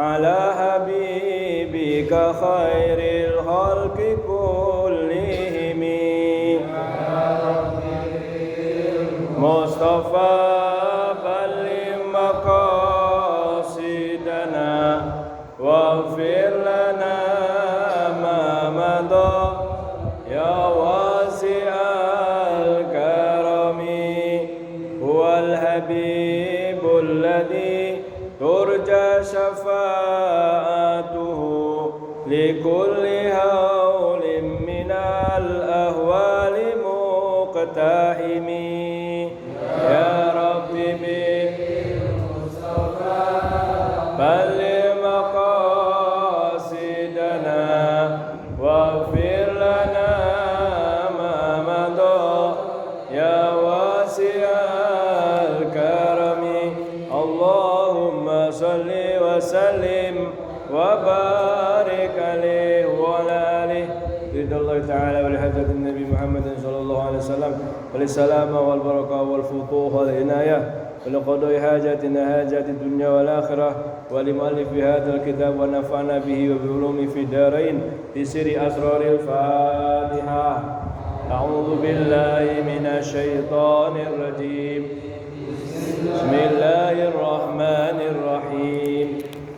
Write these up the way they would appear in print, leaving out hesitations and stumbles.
على حبيبك خير الخلق كلهم مصطفى بلغ مقاصدنا واغفر لنا ما مضى يا واسع الكرم هو الحبيب الذي ترجى شفاعته لكل هول من الأهوال مقتحم يا رب بالمصطفى بلغ مقاصدنا واغفر لنا ما مضى يا واسع الكرم اللهم صل وسلم وبارك عليه وعلى آله رضا الله تعالى ولحضرة النبي محمد صلى الله عليه وسلم وللسلامة والبركة والفتوح والعناية ولقضاء حاجاتنا حاجات الدنيا والآخرة ولمؤلف هذا الكتاب ونفعنا به وبعلومه في الدارين بسر أسرار الفاتحة أعوذ بالله من الشيطان الرجيم بسم الله الرحمن الرحيم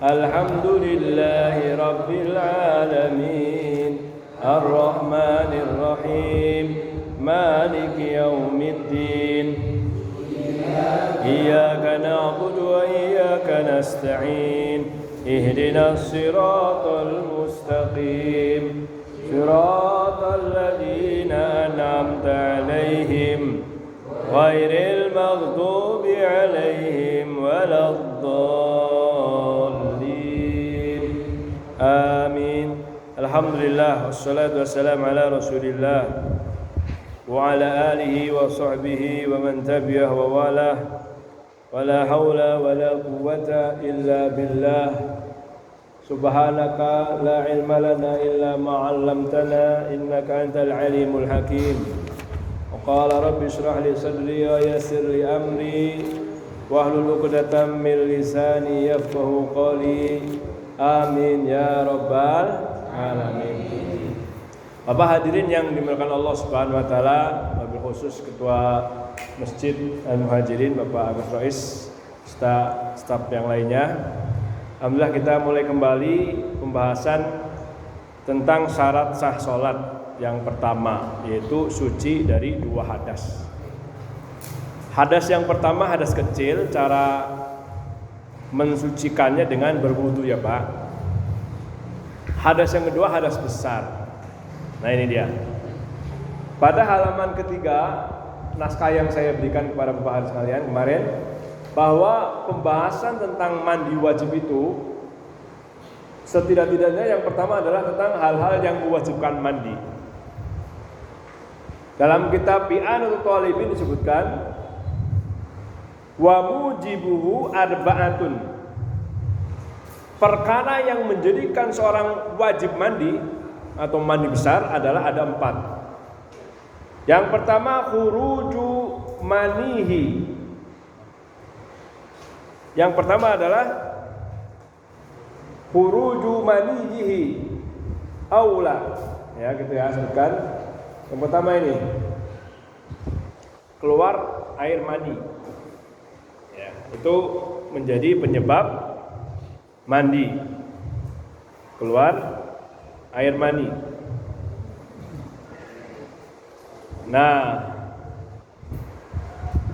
الحمد لله رب العالمين الرحمن الرحيم مالك يوم الدين إياك نعبد وإياك نستعين اهدنا الصراط المستقيم صراط الذين أنعمت عليهم غير المغضوب عليهم ولا الضالين آمين الحمد لله والصلاة والسلام على رسول الله وعلى آله وصحبه ومن تبعه ووالاه ولا حول ولا قوة إلا بالله سبحانك لا علم لنا إلا ما علمتنا إنك أنت العليم الحكيم وقال رب اشرح لي صدري ويسر لي أمري واحلل عقدة من لساني يفقهوا قولي آمين يا ربال alamin. Bapak hadirin yang dimuliakan Allah Subhanahu wa taala, wabil khusus Ketua Masjid Al-Muhajirin Bapak Agus Rais, staf yang lainnya. Alhamdulillah kita mulai kembali pembahasan tentang syarat sah salat yang pertama, yaitu suci dari dua hadas. Hadas yang pertama hadas kecil, cara mensucikannya dengan berwudu ya Pak. Hadas yang kedua hadas besar. Nah ini dia. Pada halaman ketiga naskah yang saya berikan kepada Bapak sekalian kemarin, bahwa pembahasan tentang mandi wajib itu setidak-tidaknya yang pertama adalah tentang hal-hal yang mewajibkan mandi. Dalam kitab I'anatul Talibin disebutkan wa mujibuhu arba'atun. Perkara yang menjadikan seorang wajib mandi atau mandi besar adalah ada 4. Yang pertama khuruju manihi. Yang pertama adalah khuruju manihi aula. Ya gitu ya sebutkan. Yang pertama ini keluar air mani. Ya, itu menjadi penyebab mandi, keluar air mani. Nah,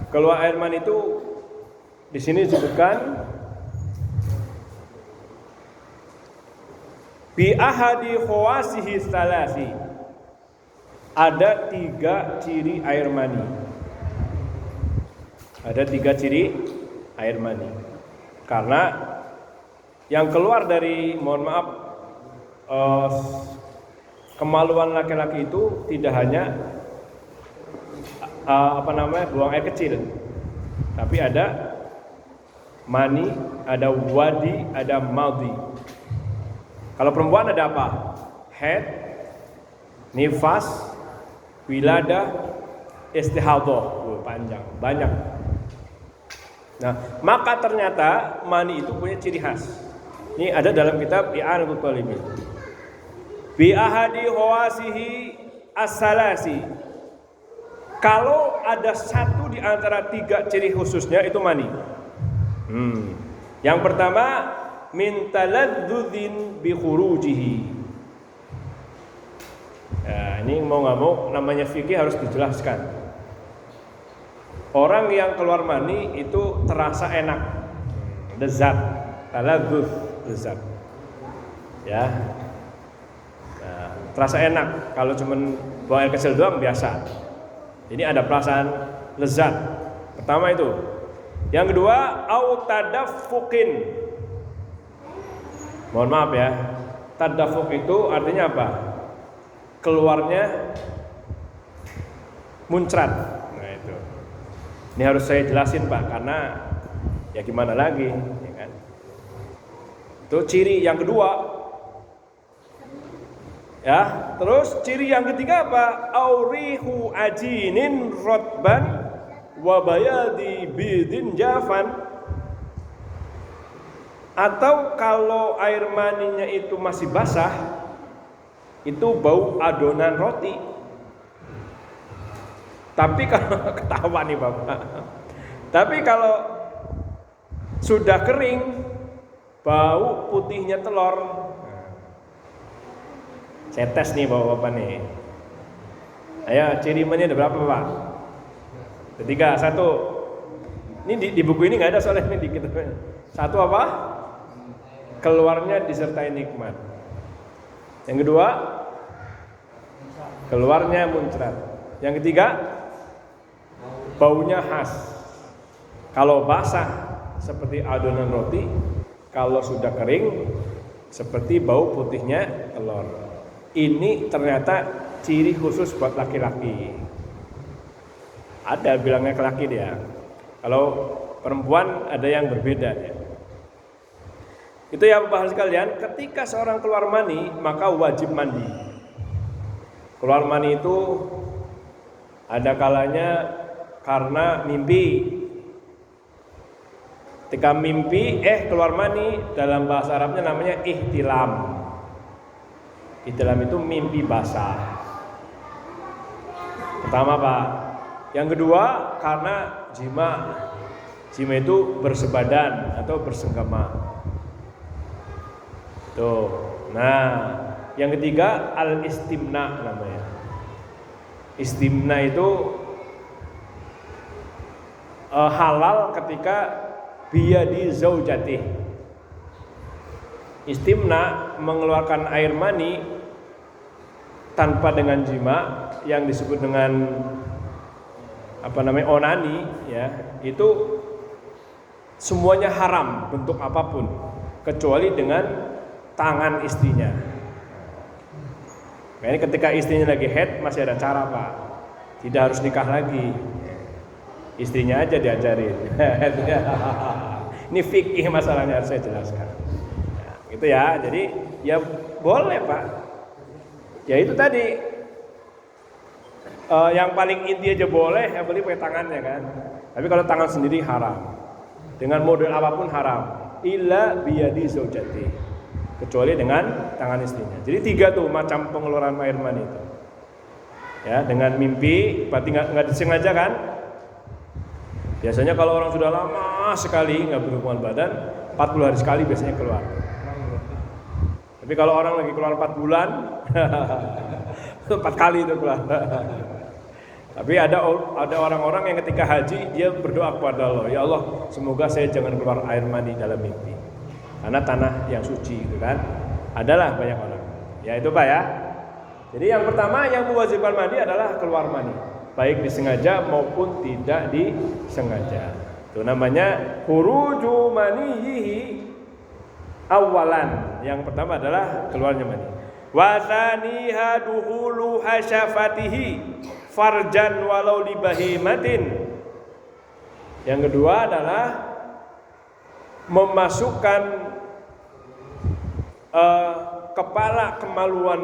keluar air mani itu di sini disebutkan bi ahadi khawasihi salasi. Ada 3 ciri air mani. Ada 3 ciri air mani. Karena yang keluar dari, mohon maaf, kemaluan laki-laki itu tidak hanya buang air kecil, tapi ada mani, ada wadi, ada madhi. Kalau perempuan ada apa? Haid, nifas, wiladah, istihadhah. Panjang, banyak. Nah, maka ternyata mani itu punya ciri khas, Ini ada dalam kitab I'anatul Talibin. Bi ahadi hawasihi as-salasi. Kalau ada satu di antara 3 ciri khususnya itu mani. Yang pertama, min taladzzudzin bi khurujihi. Nah, ini mau nggak mau namanya fikih harus dijelaskan. Orang yang keluar mani itu terasa enak, lezat, taladzuz, lezat. Ya. Nah, terasa enak. Kalau cuman buang air kecil doang biasa. Ini ada perasaan lezat. Pertama itu. Yang kedua, au tadaffuqin. Mohon maaf ya. Tadaffuq itu artinya apa? Keluarnya muncrat. Nah itu. Ini harus saya jelasin Pak, karena ya gimana lagi, ya kan? Itu ciri yang kedua. Ya, terus ciri yang ketiga apa? Aurihu ajinin rotban wa bayadi bidin jafan. Atau kalau air maninya itu masih basah, itu bau adonan roti. Tapi kalau ketawa nih Bapak. Tapi kalau sudah kering, bau putihnya telur. Saya tes nih Bapak-bapak nih. Ayo, ciri mani ada berapa Pak? Ketiga, 1. Ini di buku ini nggak ada soalnya ini dikit. 1 apa? Keluarnya disertai nikmat. Yang kedua, keluarnya muncrat. Yang ketiga, baunya khas. Kalau basah seperti adonan roti, kalau sudah kering seperti bau putihnya telur. Ini ternyata ciri khusus buat laki-laki. Ada bilangnya laki dia. Kalau perempuan ada yang berbeda ya. Itu ya Bapak sekalian, ketika seorang keluar mani maka wajib mandi. Keluar mani itu ada kalanya karena mimpi. Ketika mimpi keluar mani, dalam bahasa Arabnya namanya ihtilam. Ihtilam itu mimpi basah. Pertama Pak. Yang kedua karena jima. Jima itu bersebadan atau bersenggama. Tuh. Nah, yang ketiga al-istimna namanya. Istimna itu halal ketika biyadi zaujatih. Istimna mengeluarkan air mani tanpa dengan jima yang disebut dengan onani ya, itu semuanya haram bentuk apapun kecuali dengan tangan istrinya. Nah, ini ketika istrinya lagi haid masih ada cara Pak, tidak harus nikah lagi, istrinya aja diajarin. Ini fikih masalahnya harus saya jelaskan. Nah, gitu ya, jadi ya boleh Pak. Ya itu tadi yang paling inti aja boleh, ya boleh pakai tangannya kan. Tapi kalau tangan sendiri haram. Dengan model apapun haram. Illa biyadi zaujati. Kecuali dengan tangan istrinya. Jadi 3 tuh macam pengeluaran air mani itu. Ya, dengan mimpi, berarti nggak disengaja kan? Biasanya kalau orang sudah lama sekali nggak berhubungan badan, 40 hari sekali biasanya keluar. Tapi kalau orang lagi keluar 4 bulan, 4 kali itu keluar. Tapi ada orang-orang yang ketika haji dia berdoa kepada Allah, ya Allah, semoga saya jangan keluar air mani dalam mimpi, karena tanah yang suci, gitu kan? Adalah banyak orang. Ya itu Pak ya. Jadi yang pertama yang mewajibkan mandi adalah keluar mani, baik disengaja maupun tidak disengaja. Itu namanya khuruju manihi awalan. Yang pertama adalah keluarnya mani. Wa tsaniha duhulu hasyafatihi farjan walau li bahimatin. Yang kedua adalah memasukkan kepala kemaluan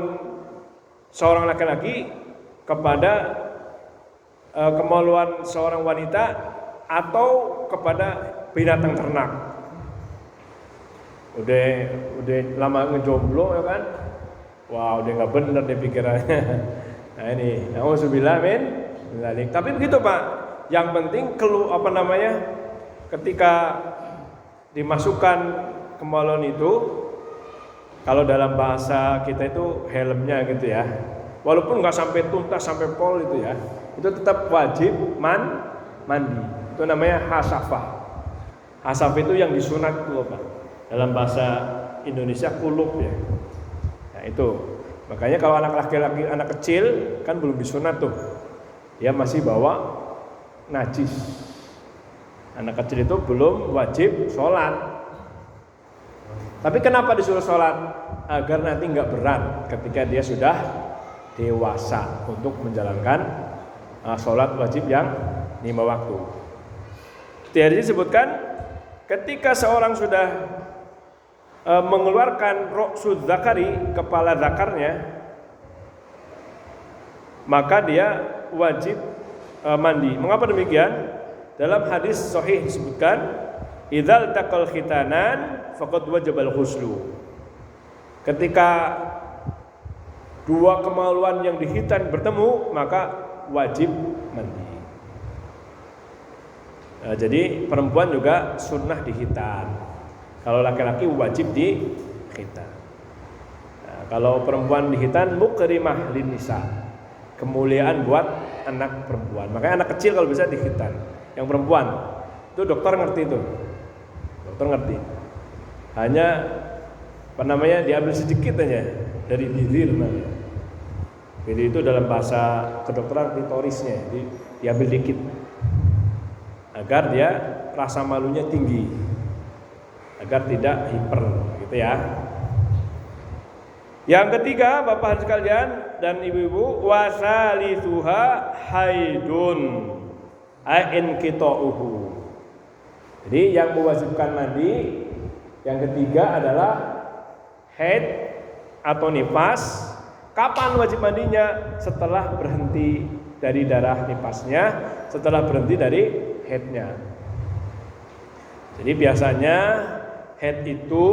seorang laki-laki kepada kemaluan seorang wanita atau kepada binatang ternak. udah lama ngejomblo ya kan, wah udah nggak bener deh pikirannya. Nah ini, auzubillah min dzalik. Tapi begitu Pak, yang penting ketika dimasukkan kemaluan itu, kalau dalam bahasa kita itu helmnya gitu ya, walaupun nggak sampai tuntas sampai pol itu ya, itu tetap wajib mandi. Itu namanya hasafah. Hasafah itu yang disunat itu Pak. Dalam bahasa Indonesia kulub ya. Nah itu, makanya kalau anak laki-laki, anak kecil kan belum disunat tuh, dia masih bawa najis. Anak kecil itu belum wajib sholat. Tapi kenapa disuruh sholat? Agar nanti nggak berat ketika dia sudah dewasa untuk menjalankan sholat wajib yang 5 waktu. Tadi disebutkan ketika seorang sudah mengeluarkan ra'sud zakari, kepala zakarnya, maka dia wajib mandi. Mengapa demikian? Dalam hadis sahih disebutkan, idzal taqal khitanan faqad wajibal ghuslu. Ketika dua kemaluan yang dihitan bertemu, maka wajib mandi. Jadi perempuan juga sunnah dihitan. Kalau laki-laki wajib dihitan. Nah, kalau perempuan dihitan mukrimah linnisa, kemuliaan buat anak perempuan. Makanya anak kecil kalau bisa dihitan. Yang perempuan itu dokter ngerti itu. Dokter ngerti. Hanya diambil sedikit aja dari bibir namanya. Jadi itu dalam bahasa kedokteran klitorisnya, diambil dikit agar dia rasa malunya tinggi, agar tidak hiper gitu ya. Yang ketiga, Bapak sekalian dan ibu-ibu, wasalithuha haidun ain qita'uhu. Jadi yang mewajibkan mandi yang ketiga adalah haid atau nifas. Kapan wajib mandinya? Setelah berhenti dari darah nifasnya, setelah berhenti dari haidnya. Jadi biasanya haid itu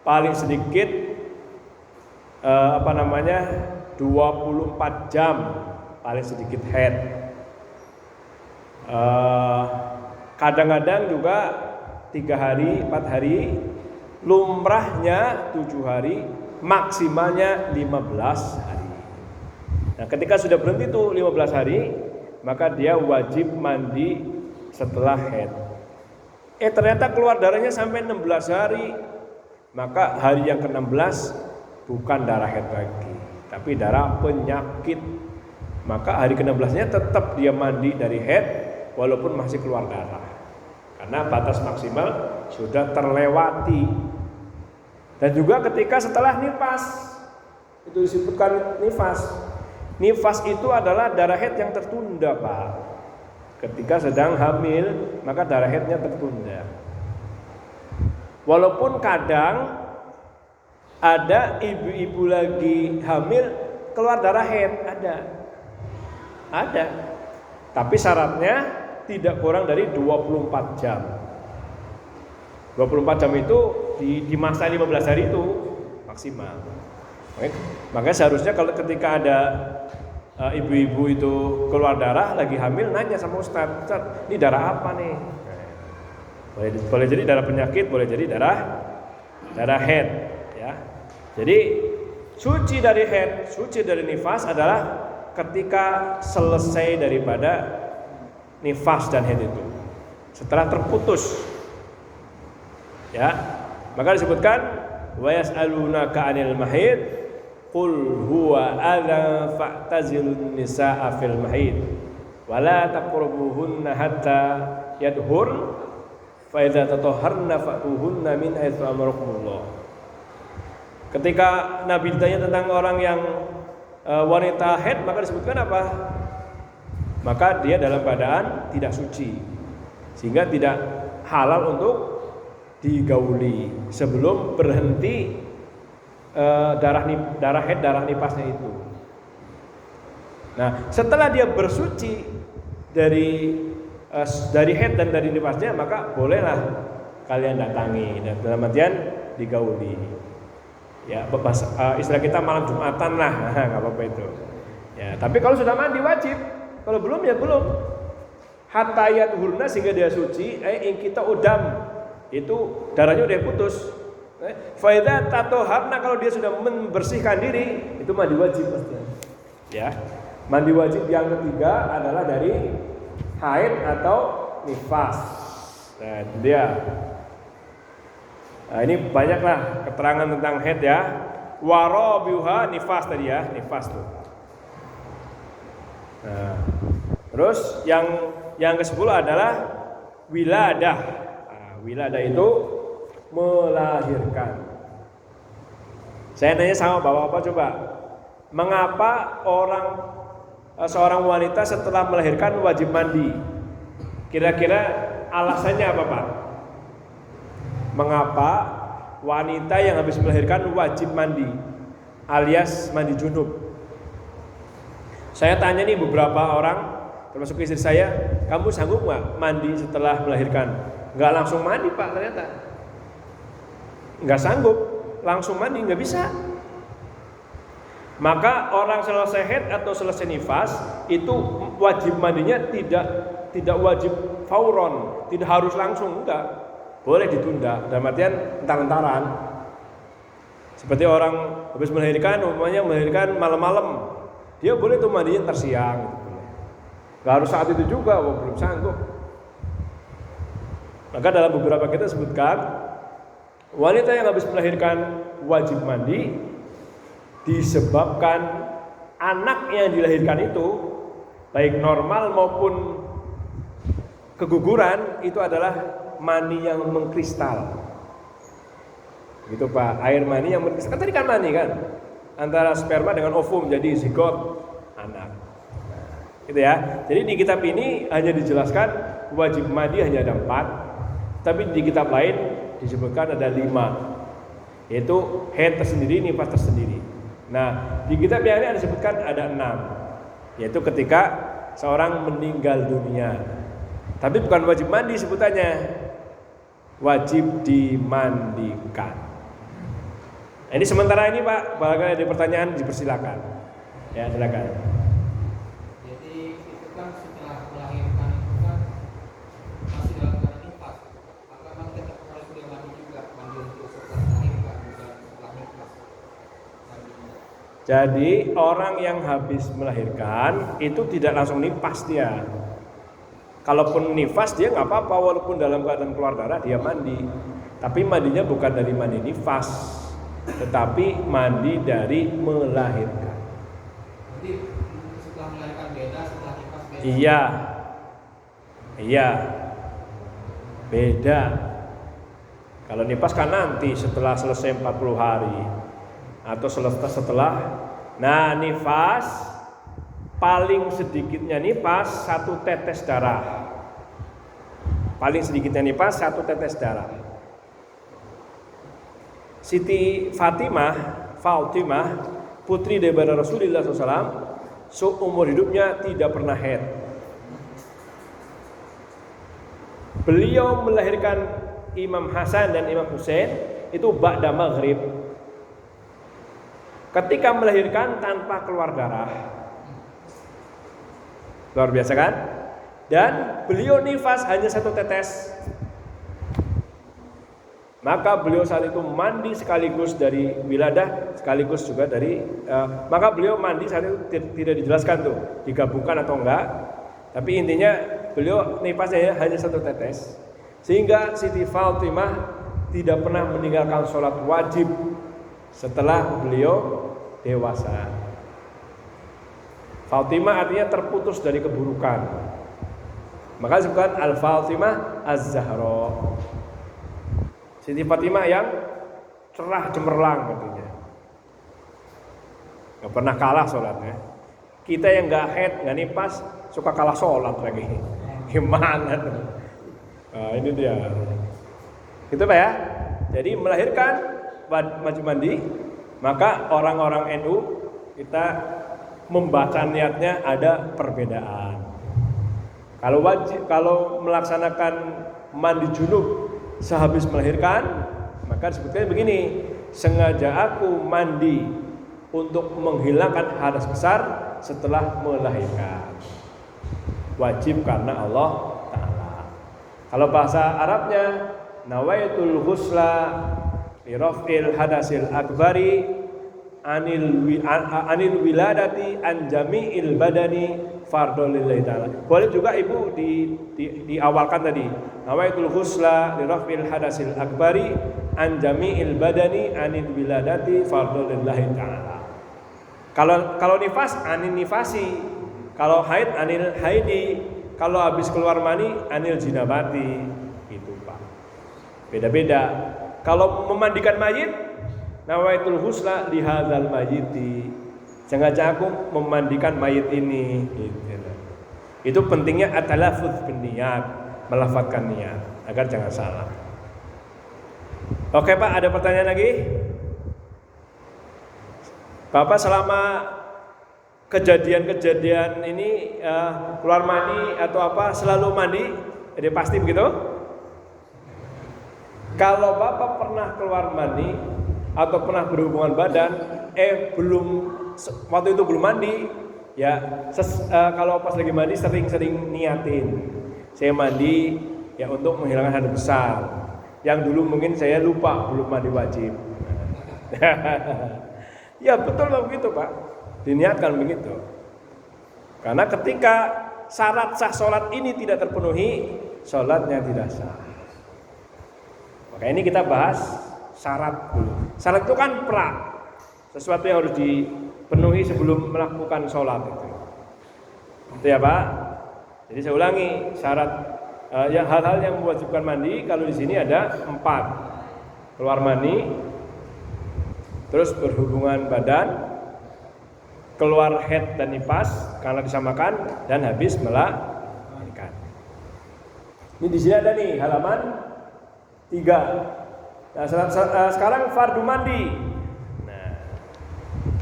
paling sedikit 24 jam paling sedikit haid. Kadang-kadang juga 3 hari, 4 hari, lumrahnya 7 hari, maksimalnya 15 hari. Nah, ketika sudah berhenti itu 15 hari, maka dia wajib mandi setelah haid. Ternyata keluar darahnya sampai 16 hari, maka hari yang ke-16 bukan darah haid lagi, tapi darah penyakit. Maka hari ke-16-nya tetap dia mandi dari haid walaupun masih keluar darah, karena batas maksimal sudah terlewati. Dan juga ketika setelah nifas, itu disebutkan nifas. Nifas itu adalah darah haid yang tertunda, Pak. Ketika sedang hamil, maka darah haidnya tertunda. Walaupun kadang ada ibu-ibu lagi hamil keluar darah haid, ada. Tapi syaratnya tidak kurang dari 24 jam. 24 jam itu di masa 15 hari itu maksimal. Makanya seharusnya kalau ketika ada ibu-ibu itu keluar darah lagi hamil, nanya sama Ustaz, ini darah apa nih? Boleh jadi darah penyakit, boleh jadi darah haid ya. Jadi suci dari haid, suci dari nifas adalah ketika selesai daripada nifas dan haid itu, setelah terputus ya. Maka disebutkan wa yas'alunaka 'anil mahid qul huwa adza fa'tazilun nisaa fil mahid wa la taqrabuhunna hatta yadhur fa idza tatahharna fa'tuhunna min haitsu amarakumullah. Ketika Nabi ditanya tentang orang yang wanita haid, maka disebutkan apa? Maka dia dalam keadaan tidak suci, sehingga tidak halal untuk digauli sebelum berhenti darah haid, darah nifasnya itu. Nah, setelah dia bersuci dari haid dan dari nifasnya, maka bolehlah kalian datangi. Dan dalam artian digauli. Ya, istilah kita malam Jumatan lah, nggak apa-apa itu. Ya, tapi kalau sudah mandi wajib. Kalau belum ya belum. Hatta yatuhurna sehingga dia suci, in kita udam itu darahnya udah putus. Faida tatoharna kalau dia sudah membersihkan diri itu mandi wajib pasti. Ya, mandi wajib yang ketiga adalah dari haid atau nifas. Nah, itu dia. Nah, ini banyaklah keterangan tentang haid ya. Warabiha nifas tadi ya, nifas tuh. Nah, terus yang ke-10 adalah wiladah. Nah, wiladah itu melahirkan. Saya tanya sama bapak-bapak coba, mengapa seorang wanita setelah melahirkan wajib mandi? Kira-kira alasannya apa, Pak? Mengapa wanita yang habis melahirkan wajib mandi alias mandi junub? Saya tanya nih beberapa orang, termasuk istri saya, kamu sanggup nggak mandi setelah melahirkan? Nggak langsung mandi Pak, ternyata nggak sanggup langsung mandi, nggak bisa. Maka orang selesai haid atau selesai nifas itu wajib mandinya tidak wajib fauron, tidak harus langsung, enggak, boleh ditunda. Dalam artian entar-entaran. Seperti orang habis melahirkan, umpamanya melahirkan malam-malam, dia boleh tuh mandinya ntar siang gitu. Gak harus saat itu juga, belum sanggup. Maka dalam beberapa kita sebutkan wanita yang habis melahirkan wajib mandi disebabkan anak yang dilahirkan itu baik normal maupun keguguran itu adalah mani yang mengkristal. Gitu Pak, air mani yang mengkristal. Kan tadi kan mani kan, antara sperma dengan ovum jadi zigot anak. Gitu ya. Jadi di kitab ini hanya dijelaskan wajib mandi hanya ada 4, tapi di kitab lain disebutkan ada 5, yaitu haid tersendiri, nifas tersendiri. Nah, di kitab yang ini disebutkan ada 6, yaitu ketika seorang meninggal dunia. Tapi bukan wajib mandi sebutannya, wajib dimandikan. Nah, ini sementara ini Pak, barangkali ada pertanyaan dipersilakan. Ya, silakan. Jadi orang yang habis melahirkan itu tidak langsung nifas dia. Kalaupun nifas dia nggak apa-apa, walaupun dalam keadaan keluar darah dia mandi. Tapi mandinya bukan dari mandi nifas, tetapi mandi dari melahirkan. Jadi setelah melahirkan beda, setelah nifas beda. Iya, beda. Kalau nifas kan nanti setelah selesai 40 hari. Atau setelah. Nah, nifas paling sedikitnya nifas 1 tetes darah. Paling sedikitnya nifas 1 tetes darah. Siti Fatimah putri daripada Rasulullah SAW, seumur hidupnya tidak pernah haid. Beliau melahirkan Imam Hasan dan Imam Husain itu ba'da maghrib. Ketika melahirkan tanpa keluar darah, luar biasa kan? Dan beliau nifas hanya 1 tetes. Maka beliau saat itu mandi sekaligus dari wiladah, sekaligus juga dari maka beliau mandi saat itu tidak dijelaskan tuh digabungkan atau enggak. Tapi intinya beliau nifasnya hanya 1 tetes. Sehingga Siti Fatimah tidak pernah meninggalkan sholat wajib setelah beliau dewasa. Fatimah artinya terputus dari keburukan. Maka disebutkan Al-Fatimah Az-Zahra. Siti Fatimah yang cerah cemerlang katanya. Gak pernah kalah sholatnya. Kita yang gak haid, gak nifas, suka kalah sholat lagi. Gimana tuh? Nah, ini dia. Gitu Pak ya. Jadi melahirkan wajib mandi. Maka orang-orang NU kita membaca niatnya ada perbedaan. Kalau melaksanakan mandi junub sehabis melahirkan, maka disebutkan begini, sengaja aku mandi untuk menghilangkan hadas besar setelah melahirkan. Wajib karena Allah Ta'ala. Kalau bahasa Arabnya, nawaitul ghusla li raf'il hadasil akbari anil wiladati an jami'il badani fardhu lillahi ta'ala. Boleh juga ibu diawalkan tadi, nawaitul ghusla li raf'il hadasil akbari an jami'il badani anil wiladati fardhu lillahi ta'ala. Kalau nifas anil nifasi, kalau haid anil haidi, kalau habis keluar mani anil jinabati, gitu Pak. Beda-beda. Kalau memandikan mayit, nawaitul husla li hadzal mayyiti, sengaja aku memandikan mayit ini, gitu. Itu pentingnya at-talaffuz bin niyat, melafazkan niat agar jangan salah. Oke Pak, ada pertanyaan lagi? Bapak selama kejadian-kejadian ini keluar mandi atau apa selalu mandi? Jadi pasti begitu? Kalau Bapak pernah keluar mandi atau pernah berhubungan badan, waktu itu belum mandi, ya kalau pas lagi mandi sering-sering niatin, saya mandi ya untuk menghilangkan hadas besar. Yang dulu mungkin saya lupa belum mandi wajib. Ya betul begitu Pak, diniatkan begitu. Karena ketika syarat sah sholat ini tidak terpenuhi, sholatnya tidak sah. Maka ini kita bahas syarat dulu. Syarat itu kan sesuatu yang harus dipenuhi sebelum melakukan sholat itu. Itu ya Pak. Jadi saya ulangi, syarat hal-hal yang mewajibkan mandi kalau di sini ada 4. Keluar mandi, terus berhubungan badan, keluar haid dan nifas karena disamakan, dan habis melahirkan. Ini di sini ada nih halaman 3. Nah, sekarang fardu mandi. Nah,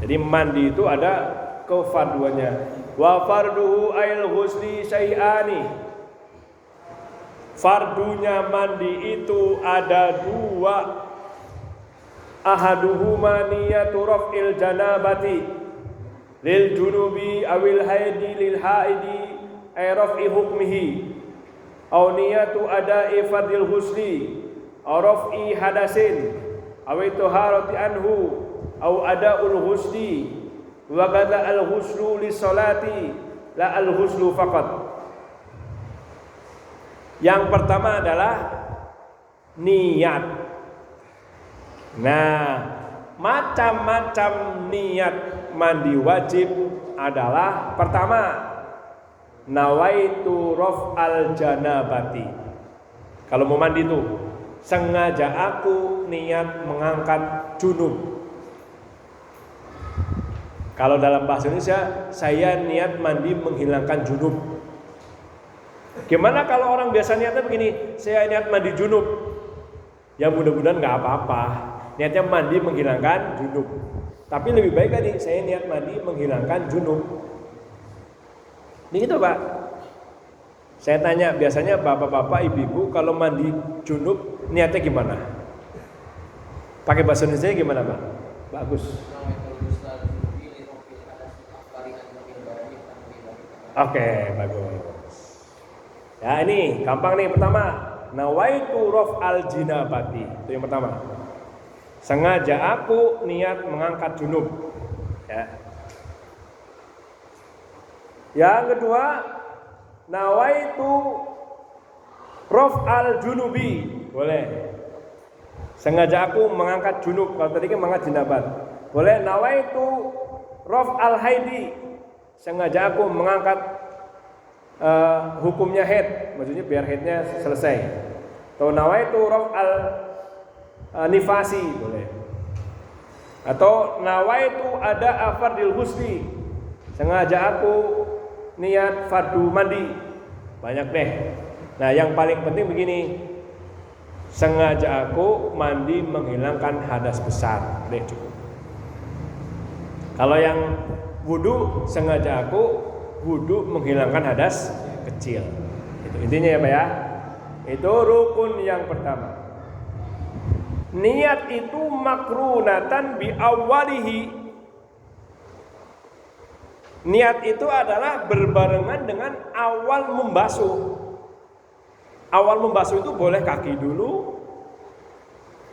jadi mandi itu ada kefarduannya. Wa farduhu ail ghusli syai'ani. Fardunya mandi itu ada 2. Ahaduhuma niyatu raf'il janabati lil junubi awil haidi lil haidi ay raf'i hukmihi aw niyatu ada'i fardil ghusli aw raf'i hadasin aw taharati anhu aw ada'ul ghusli wa qada al ghuslu lis salati la al ghuslu faqat. Yang pertama adalah niat. Nah, macam-macam niat mandi wajib adalah pertama, nawaitu raf'al janabati. Kalau mau mandi itu, sengaja aku niat mengangkat junub. Kalau dalam bahasa Indonesia, saya niat mandi menghilangkan junub. Gimana kalau orang biasa niatnya begini, saya niat mandi junub. Ya mudah-mudahan nggak apa-apa. Niatnya mandi menghilangkan junub. Tapi lebih baik tadi saya niat mandi menghilangkan junub. Ini gitu Pak. Saya tanya biasanya bapak-bapak, ibu-ibu kalau mandi junub niatnya gimana? Pakai bahasa Indonesia gimana Pak? Bagus. Oke, bagus. Ya ini gampang nih. Pertama, nawaitu raf'al jinabati. Itu yang pertama. Sengaja aku niat mengangkat junub. Ya. Yang kedua, nawaitu raf'al junubi. Boleh. Sengaja aku mengangkat junub. Kalau tadi kan mengangkat jinabat. Boleh. Nawaitu raf'al haidi. Sengaja aku mengangkat hukumnya haid. Maksudnya biar haidnya selesai. Atau nawaitu raf'al nifasi, boleh. Atau nawaitu ada fardil ghusli, sengaja aku niat fardu mandi. Banyak deh. Nah, yang paling penting begini, sengaja aku mandi menghilangkan hadas besar. Deh cukup. Kalau yang wudu, sengaja aku wudu menghilangkan hadas kecil. Itu intinya ya Pak ya. Itu rukun yang pertama. Niat itu makrunatan bi awwalihi. Niat itu adalah berbarengan dengan awal membasuh. Awal membasuh itu boleh kaki dulu,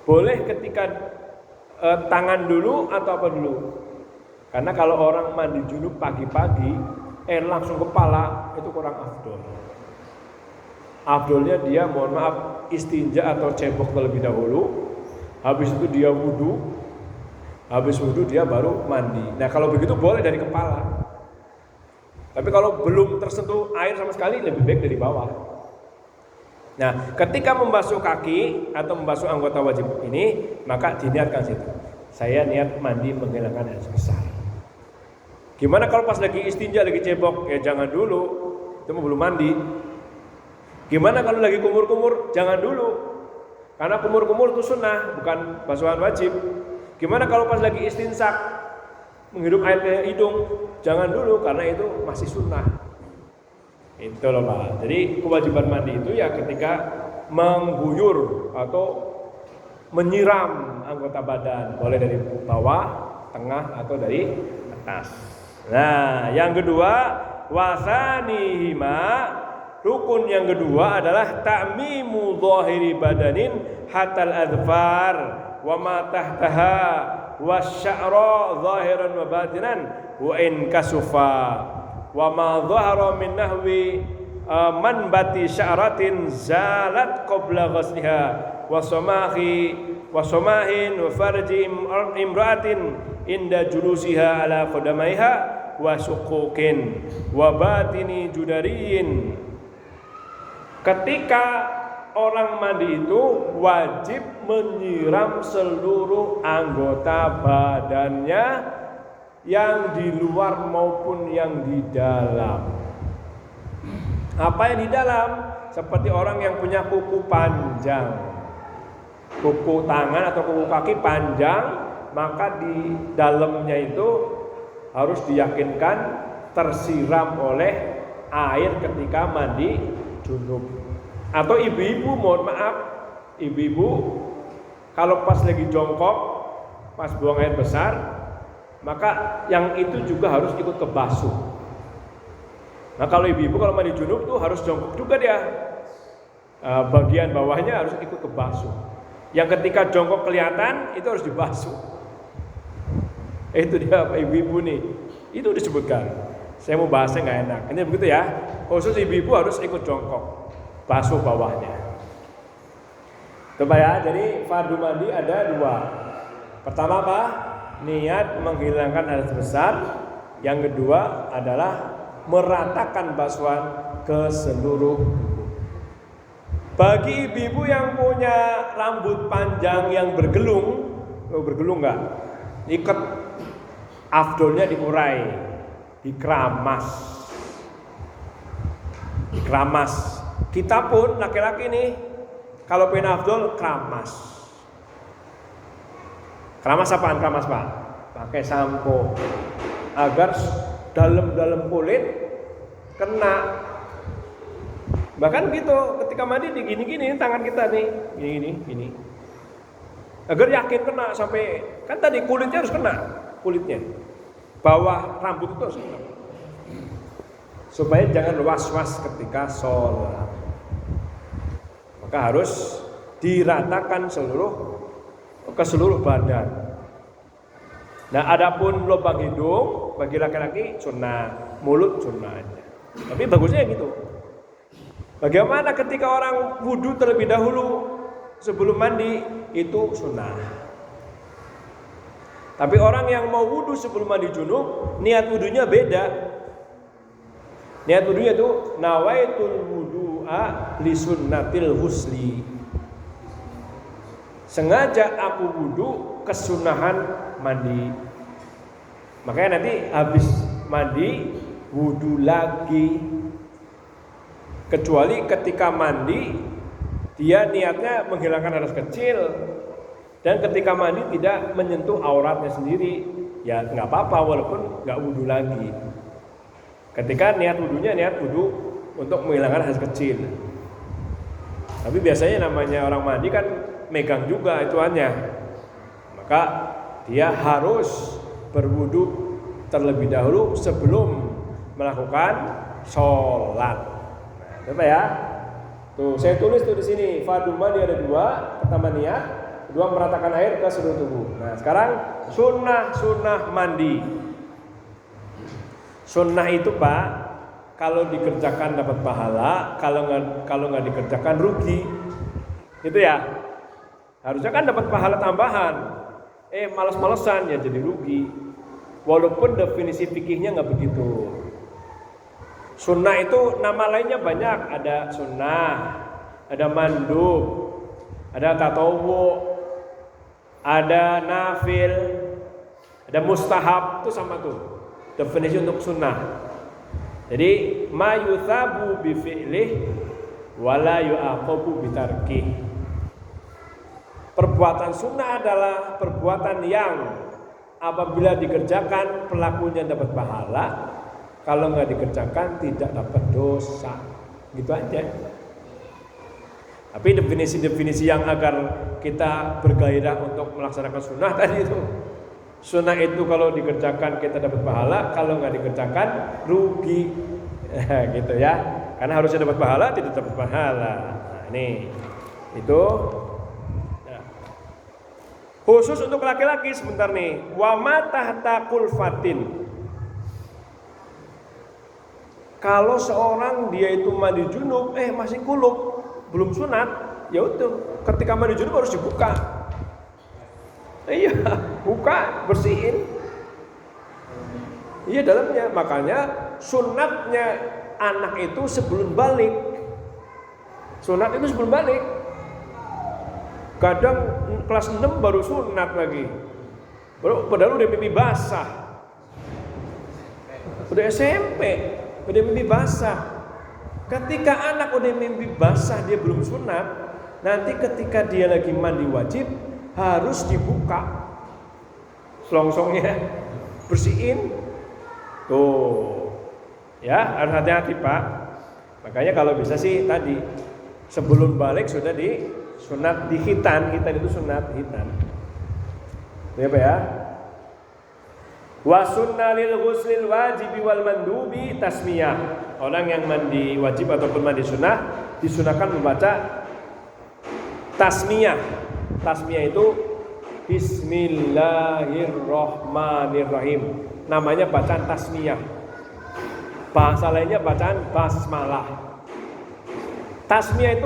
boleh ketika tangan dulu atau apa dulu. Karena kalau orang mandi junub pagi-pagi, langsung kepala, itu kurang afdol. Afdolnya dia mohon maaf istinja atau cebok terlebih dahulu. Habis itu dia wudhu. Habis wudhu dia baru mandi. Nah kalau begitu boleh dari kepala. Tapi kalau belum tersentuh air sama sekali lebih baik dari bawah. Nah ketika membasuh kaki atau membasuh anggota wajib ini, maka diniatkan situ. Saya niat mandi menghilangkan hadas besar. Gimana kalau pas lagi istinja, lagi cebok? Ya jangan dulu, itu belum mandi. Gimana kalau lagi kumur-kumur? Jangan dulu. Karena kumur-kumur itu sunnah, bukan basuhan wajib. Gimana kalau pas lagi istinsak, menghirup air ke hidung? Jangan dulu, karena itu masih sunnah. Itu loh Pak. Jadi kewajiban mandi itu ya ketika mengguyur atau menyiram anggota badan. Boleh dari bawah, tengah, atau dari atas. Nah, yang kedua, wasanihima. Rukun yang kedua adalah ta'mimu zahiri badanin hatal adfar wa ma tahtaha wasya'ra zahiran wa batinan wa in kasufa wa ma dhahara min nahwi manbati sya'ratin zalat qabla ghasliha wa samahin wa farji imra'atin inda julusiha ala qadamaiha wa suquqin wa batini judariyin. Ketika orang mandi itu wajib menyiram seluruh anggota badannya yang di luar maupun yang di dalam. Apa yang di dalam? Seperti orang yang punya kuku panjang, kuku tangan atau kuku kaki panjang, maka di dalamnya itu harus diyakinkan tersiram oleh air ketika mandi junub. Atau ibu-ibu, mohon maaf, ibu-ibu kalau pas lagi jongkok, pas buang air besar, maka yang itu juga harus ikut kebasuh. Nah kalau ibu-ibu kalau mandi junub tuh harus jongkok juga dia, bagian bawahnya harus ikut kebasuh. Yang ketika jongkok kelihatan itu harus dibasuh. Itu dia Pak ibu-ibu nih, itu disebutkan. Saya mau bahasnya nggak enak. Ini begitu ya. Khusus ibu-ibu harus ikut jongkok, basuh bawahnya. Coba ya. Jadi fardu mandi ada dua. Pertama apa? Niat menghilangkan hadas besar. Yang kedua adalah meratakan basuhan ke seluruh tubuh. Bagi ibu-ibu yang punya rambut panjang yang bergelung nggak? Ikat, afdolnya diurai. Dikeramas. Kita pun laki-laki nih kalau pengen afdol keramas. Keramas apaan? Keramas Pak? Pakai sampo agar dalam kulit kena. Bahkan gitu ketika mandi digini-gini tangan kita nih, gini. Agar yakin kena sampai kan tadi kulitnya harus kena, kulitnya. Bawah rambut itu harus kena. Supaya jangan was-was ketika sholat. Maka harus diratakan ke seluruh badan. Nah, adapun lubang hidung bagi laki-laki sunnah, mulut sunnah aja. Tapi bagusnya gitu. Bagaimana ketika orang wudhu terlebih dahulu sebelum mandi itu sunnah. Tapi orang yang mau wudhu sebelum mandi junub, niat wudhunya beda. Niat wudhunya itu nawaitul wudu'a li sunnatil husli. Sengaja aku wudhu kesunahan mandi. Makanya nanti habis mandi wudhu lagi. Kecuali ketika mandi dia niatnya menghilangkan hadas kecil. Dan ketika mandi tidak menyentuh auratnya sendiri, ya nggak apa-apa walaupun nggak wudhu lagi. Ketika niat wudhunya niat wudhu untuk menghilangkan hadas kecil. Tapi biasanya namanya orang mandi kan megang juga ituannya. Maka dia harus berwudu terlebih dahulu sebelum melakukan sholat. Nah, coba ya. Tuh, saya tulis tuh di sini. Fardhu mandi ada 2. Pertama niat, kedua meratakan air ke seluruh tubuh. Nah, sekarang sunnah mandi. Sunnah itu Pak, kalau dikerjakan dapat pahala, kalau nggak dikerjakan rugi. Gitu ya. Harusnya kan dapat pahala tambahan. Malas-malesan ya jadi rugi. Walaupun definisi fikihnya nggak begitu. Sunnah itu nama lainnya banyak. Ada sunnah, ada mandub, ada tatawwu, ada nafil, ada mustahab. Itu sama tuh definisi untuk sunnah. Jadi ma yuthabu bi fi'lih wala yu'aqabu bi tarkih. Perbuatan sunnah adalah perbuatan yang apabila dikerjakan pelakunya dapat pahala, kalau nggak dikerjakan tidak dapat dosa. Gitu aja. Tapi definisi-definisi yang agar kita bergairah untuk melaksanakan sunnah tadi itu. Sunnah itu kalau dikerjakan kita dapat pahala, kalau nggak dikerjakan rugi. Gitu ya. Karena harusnya dapat pahala, tidak dapat pahala. Nah, ini itu. Khusus untuk laki-laki sebentar nih. Wa ma tahta kulfatin. Kalau seorang dia itu mandi junub, masih kulub, belum sunat, ya udah. Ketika mandi junub harus dibuka. Iya, buka, bersihin. Iya dalamnya. Makanya sunatnya anak itu sebelum balik. Sunat itu sebelum balik. Kadang kelas 6 baru sunat lagi. Padahal udah mimpi basah. Udah SMP, udah mimpi basah. Ketika anak udah mimpi basah dia belum sunat, nanti ketika dia lagi mandi wajib harus dibuka selongsongnya, bersihin. Tuh. Ya, harus hati-hati Pak. Makanya kalau bisa sih tadi sebelum balik sudah di sunat di hitan itu sunat hitan. Ya Pak ya. Wa sunnah lil ghuslil wajibi wal mandubi tasmiyah. Orang yang mandi wajib ataupun mandi sunnah disunahkan membaca tasmiyah. Tasmiyah itu Bismillahirrahmanirrahim. Namanya bacaan tasmiyah. Bahasa lainnya bacaan basmalah. Tasmiyah itu